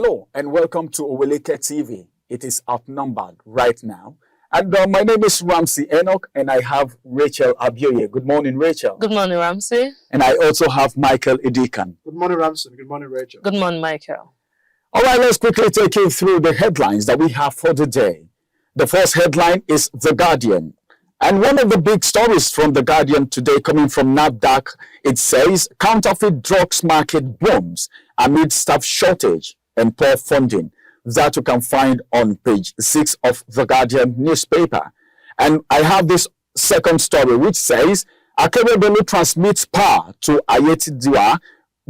Hello and welcome to Oweleketv. It is outnumbered right now. And my name is Ramsey Enoch and I have Rachel Abioye. Good morning, Rachel. Good morning, Ramsey. And I also have Michael Edikan. Good morning, Ramsey. Good morning, Rachel. Good morning, Michael. All right, let's quickly take you through the headlines that we have for the day. The first headline is The Guardian. And one of the big stories from The Guardian today coming from NAFDAC, it says counterfeit drugs market booms amid staff shortage and poor funding. That you can find on page 6 of The Guardian newspaper. And I have this second story which says Oweleketv transmits power to Ayetidiwa,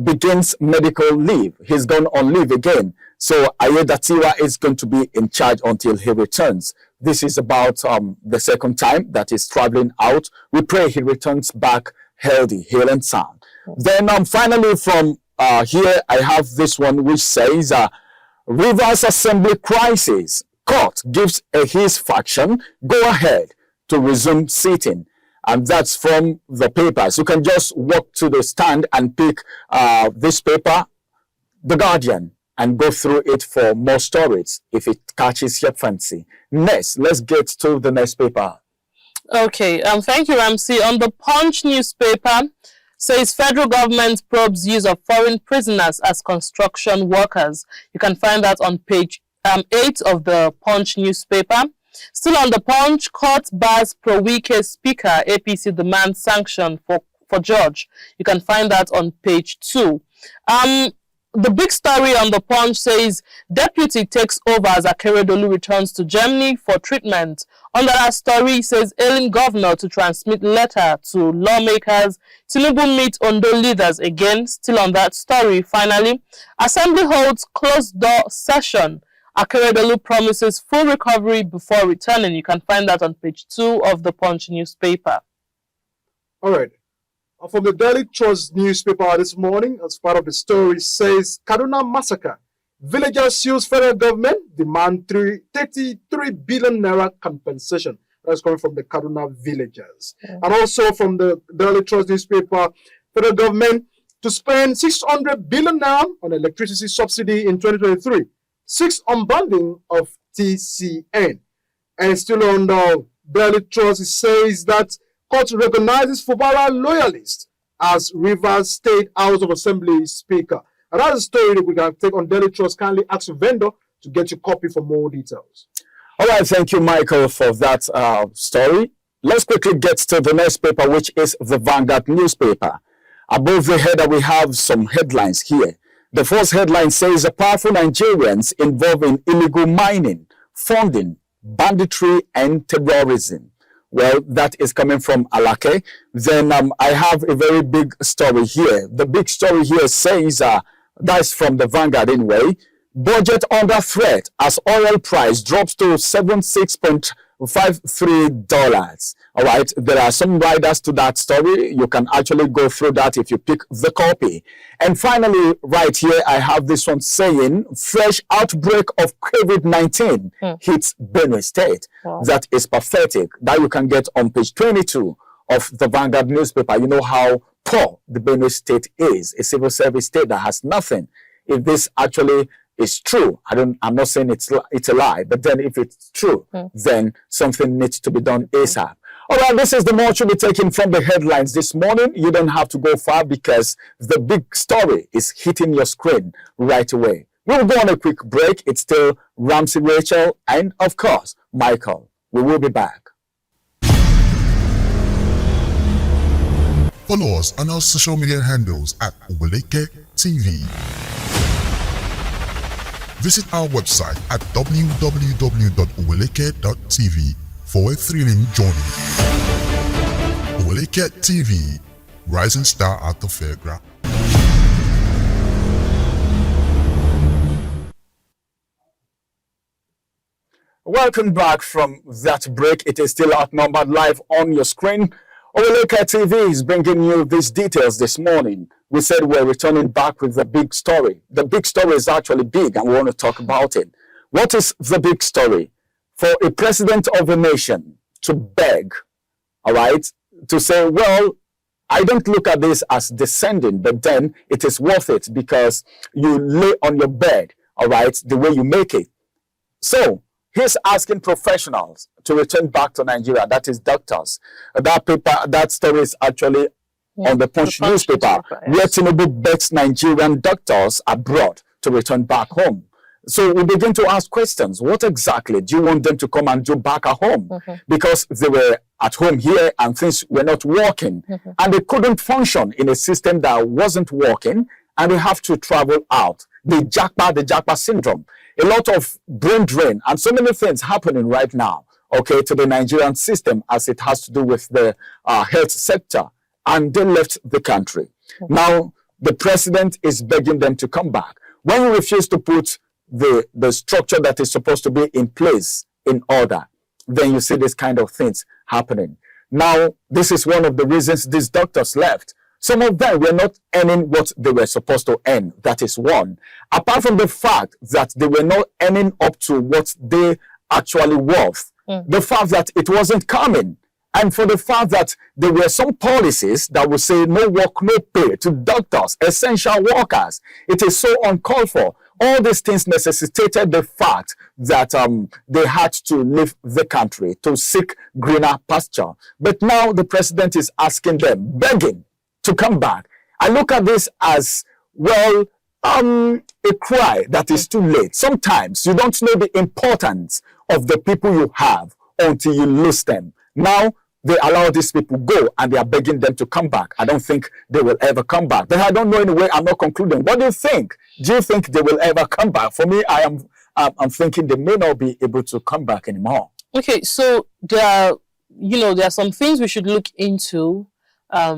begins medical leave. He's gone on leave again. So Ayetidiwa is going to be in charge until he returns. This is about the second time that he's traveling out. We pray he returns back healthy, hale and sound. Then finally from here, I have this one which says Rivers Assembly crisis. Court gives his faction go ahead to resume sitting. And that's from the papers. You can just walk to the stand and pick this paper, The Guardian, and go through it for more stories if it catches your fancy. Next, let's get to the next paper. Okay, thank you, Ramsey. On the Punch newspaper, says federal government probes use of foreign prisoners as construction workers. You can find that on page 8 of the Punch newspaper. Still on the Punch, court bars pro-Wike speaker, APC demands sanction for George. You can find that on page 2. The big story on the Punch says deputy takes over as Akeredolu returns to Germany for treatment. On that story says ailing governor to transmit letter to lawmakers. Tinubu meet Ondo leaders again. Still on that story. Finally, Assembly holds closed door session. Akeredolu promises full recovery before returning. You can find that on page 2 of the Punch newspaper. All right. From the Daily Trust newspaper this morning, as part of the story, says Kaduna massacre. Villagers sues federal government, demand 33 billion naira compensation. That's coming from the Kaduna villagers. Yeah. And also from the Daily Trust newspaper, federal government to spend 600 billion naira on electricity subsidy in 2023. 6 unbundling of TCN. And still on the Daily Trust, it says that court recognizes Fubara loyalist as Rivers State House of Assembly Speaker. And that's a story that we can take on Daily Trust. Kindly ask your vendor to get your copy for more details. All right, thank you, Michael, for that story. Let's quickly get to the next paper, which is the Vanguard newspaper. Above the header, we have some headlines here. The first headline says, powerful Nigerians involved in illegal mining, funding, banditry, and terrorism. Well, that is coming from Alake. Then I have a very big story here. The big story here says, that's from the Vanguard anyway, budget under threat as oil price drops to $76.53. All right, there are some riders to that story. You can actually go through that if you pick the copy. And finally, right here, I have this one saying, fresh outbreak of COVID-19 hits Benue State. Wow. That is pathetic. That you can get on page 22 of the Vanguard newspaper. You know how poor the Benue State is, a civil service state that has nothing. If this actually is true, I'm not saying it's a lie, but then if it's true, then something needs to be done ASAP. All right, this is the more to be taken from the headlines this morning. You don't have to go far because the big story is hitting your screen right away. We'll go on a quick break. It's still Ramsey, Rachel, and of course, Michael. We will be back. Follow us on our social media handles at Oweleketv. Visit our website at www.oweleketv for a thrilling journey. Oweleketv, rising star at the fairground. Welcome back from that break. It is still outnumbered live on your screen. Oweleketv is bringing you these details this morning. We said we're returning back with the big story. The big story is actually big and we want to talk about it. What is the big story? For a president of a nation to beg, all right, to say, well, I don't look at this as descending, but then it is worth it because you lay on your bed, all right, the way you make it. So he's asking professionals to return back to Nigeria, that is doctors. That story is actually on the Punch newspaper, where Tinubu begs Nigerian doctors abroad to return back home. So we begin to ask questions. What exactly do you want them to come and do back at home? Because they were at home here and things were not working. And they couldn't function in a system that wasn't working, and they have to travel out. The Japa syndrome. A lot of brain drain and so many things happening right now, okay, to the Nigerian system as it has to do with the health sector. And they left the country. Now, the president is begging them to come back. When you refuse to put the structure that is supposed to be in place in order, then you see this kind of things happening. Now, this is one of the reasons these doctors left. Some of them were not earning what they were supposed to earn. That is one. Apart from the fact that they were not earning up to what they actually worth, the fact that it wasn't coming, and for the fact that there were some policies that would say no work, no pay to doctors, essential workers. It is so uncalled for. All these things necessitated the fact that they had to leave the country to seek greener pasture. But now the president is asking them, begging to come back. I look at this as, well, a cry that is too late. Sometimes you don't know the importance of the people you have until you lose them. Now, they allow these people go and they are begging them to come back. I don't think they will ever come back. But I don't know anyway. I'm not concluding. What do you think? Do you think they will ever come back? For me, I'm thinking they may not be able to come back anymore. Okay, so there are some things we should look into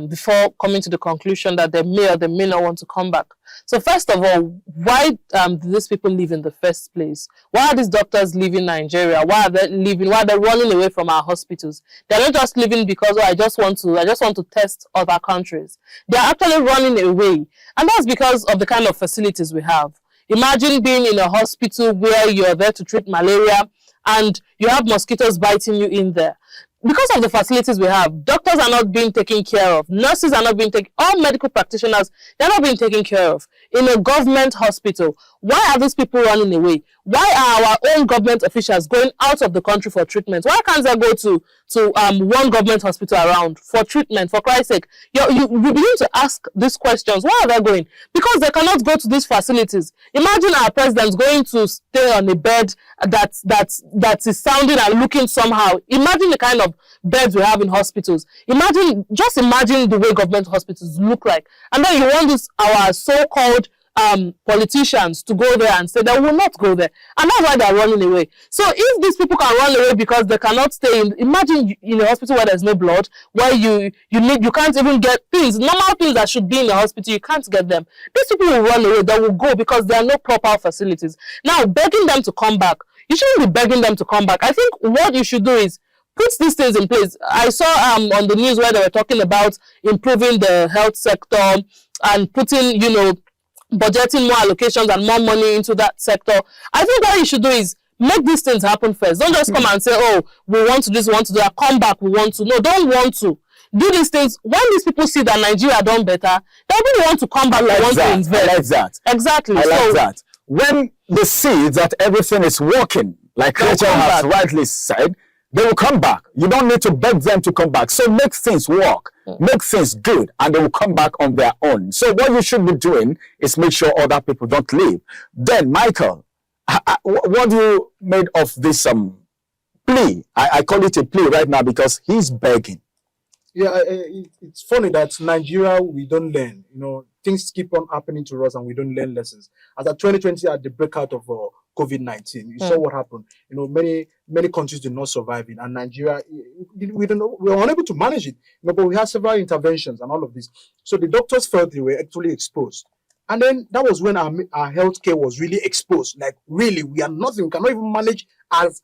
before coming to the conclusion that they may or they may not want to come back. So first of all, why do these people leave in the first place? Why are these doctors leaving Nigeria? Why are they leaving? Why are they running away from our hospitals? They're not just leaving because I just want to test other countries. They're actually running away, and that's because of the kind of facilities we have. Imagine being in a hospital where you're there to treat malaria and you have mosquitoes biting you in there. Because of the facilities we have, doctors are not being taken care of. Nurses are not being taken, all medical practitioners, they're not being taken care of. In a government hospital, why are these people running away? Why are our own government officials going out of the country for treatment? Why can't they go to one government hospital around for treatment, for Christ's sake? You begin to ask these questions. Why are they going? Because they cannot go to these facilities. Imagine our president going to stay on a bed that is sounding and looking somehow. Imagine the kind of beds we have in hospitals. Just imagine the way government hospitals look like. And then you want our so-called politicians to go there and say they will not go there, and that's why they're running away. So if these people can run away because they cannot stay imagine in a hospital where there's no blood, where you can't even get things, normal things that should be in the hospital, you can't get them. These people will run away, they will go because there are no proper facilities. Now, begging them to come back, you shouldn't be begging them to come back. I think what you should do is put these things in place. I saw on the news where they were talking about improving the health sector and putting, budgeting more allocations and more money into that sector. I think what you should do is make these things happen first. Don't just come and say, oh, we want to do this, we want to do that, come back, we want to. No, don't want to. Do these things. When these people see that Nigeria done better, they really want to come back, they want to invest. I like that. Exactly. I like that. When they see that everything is working, like Rachel has rightly said, they will come back. You don't need to beg them to come back. So make things work, make things good, and they will come back on their own. So what you should be doing is make sure other people don't leave. Then, Michael, what do you made of this plea? I call it a plea right now because he's begging. Yeah, it's funny that Nigeria, we don't learn. Things keep on happening to us and we don't learn lessons. As at 2020, at the breakout of COVID-19, you saw what happened. Many countries did not survive it, and Nigeria, we were unable to manage it. But we had several interventions and all of this. So the doctors felt they were actually exposed. And then that was when our healthcare was really exposed. Like, really, we are nothing. We cannot even manage as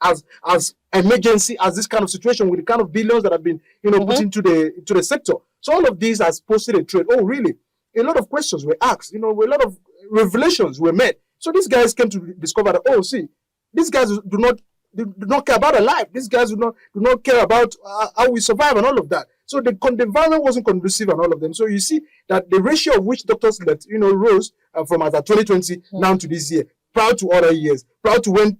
emergency as this kind of situation with the kind of billions that have been, put into the sector. So all of these has posted a trade. Oh, really? A lot of questions were asked. A lot of revelations were made. So these guys came to discover that, oh, see, these guys do not care about our life. These guys do not care about how we survive and all of that. So the environment wasn't conducive and all of them. So you see that the ratio of which doctors rose from as at 2020 now to this year proud to other years, proud to when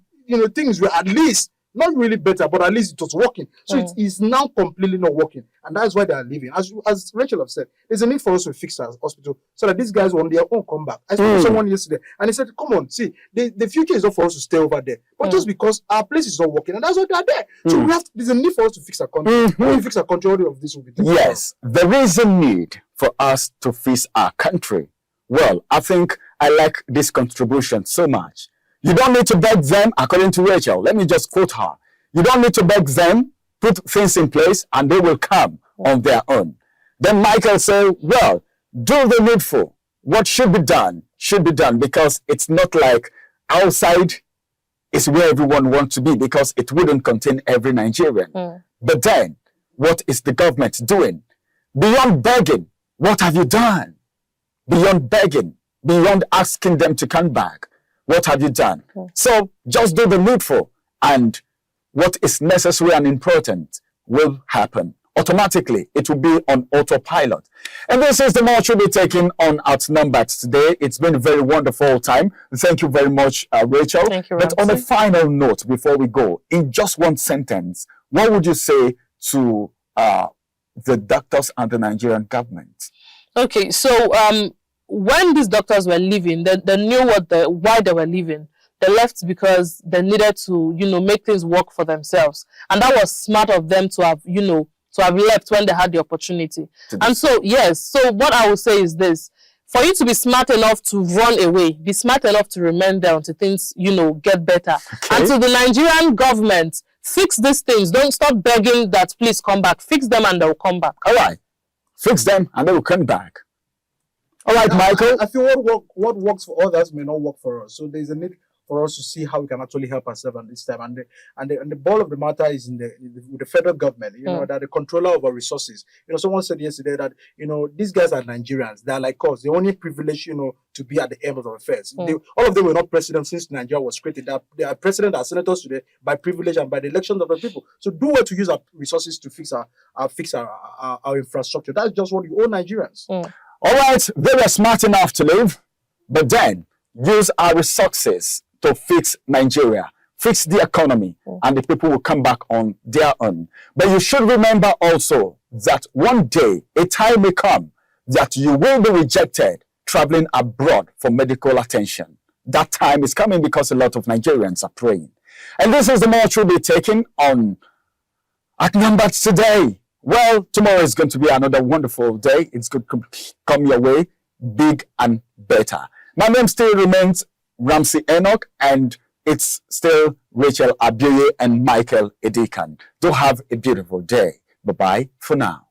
things were at least not really better, but at least it was working. So it is now completely not working, and that's why they are leaving. As Rachel have said, there's a need for us to fix our hospital so that these guys on their own come back. I spoke to someone yesterday, and he said, "Come on, see, the future is not for us to stay over there, but just because our place is not working, and that's why they are there. So we have there's a need for us to fix our country. When we fix our country, all of this will be taken care of. Yes, there is a need for us to fix our country. Well, I think I like this contribution so much. You don't need to beg them, according to Rachel. Let me just quote her. You don't need to beg them, put things in place, and they will come on their own. Then Michael said, well, do the needful. What should be done, because it's not like outside is where everyone wants to be, because it wouldn't contain every Nigerian. But then, what is the government doing? Beyond begging, what have you done? Beyond begging, beyond asking them to come back, what have you done? So just do the needful, and what is necessary and important will happen. Automatically, it will be on autopilot. And this is the March we'll be taking on Outnumbered today. It's been a very wonderful time. Thank you very much, Rachel. Thank you, But on a final note, before we go, in just one sentence, what would you say to the doctors and the Nigerian government? Okay, so when these doctors were leaving, they knew why they were leaving. They left because they needed to, make things work for themselves. And that was smart of them to have, to have left when they had the opportunity. And so, yes, so what I would say is this. For you to be smart enough to run away, be smart enough to remain there until things, get better. Okay. And to the Nigerian government, fix these things. Don't stop begging that please come back. Fix them and they'll come back. All right. Fix them and they will come back. All right, Michael. I feel what works for others may not work for us. So there's a need for us to see how we can actually help ourselves at this time. And the ball of the matter is with the federal government, that the controller of our resources. Someone said yesterday that, these guys are Nigerians. They're like us. They only privilege, to be at the end of affairs. All of them were not president since Nigeria was created. They are president and senators today by privilege and by the elections of the people. So do well to use our resources to fix our infrastructure. That's just what you owe Nigerians. All right, they were smart enough to leave, but then use our resources to fix Nigeria, fix the economy, and the people will come back on their own. But you should remember also that one day, a time may come that you will be rejected traveling abroad for medical attention. That time is coming because a lot of Nigerians are praying. And this is the march we'll be taking on Outnumbered today. Well, tomorrow is going to be another wonderful day. It's going to come your way, big and better. My name still remains Ramsey Enoch, and it's still Rachel Abioye and Michael Edikan. Do have a beautiful day. Bye-bye for now.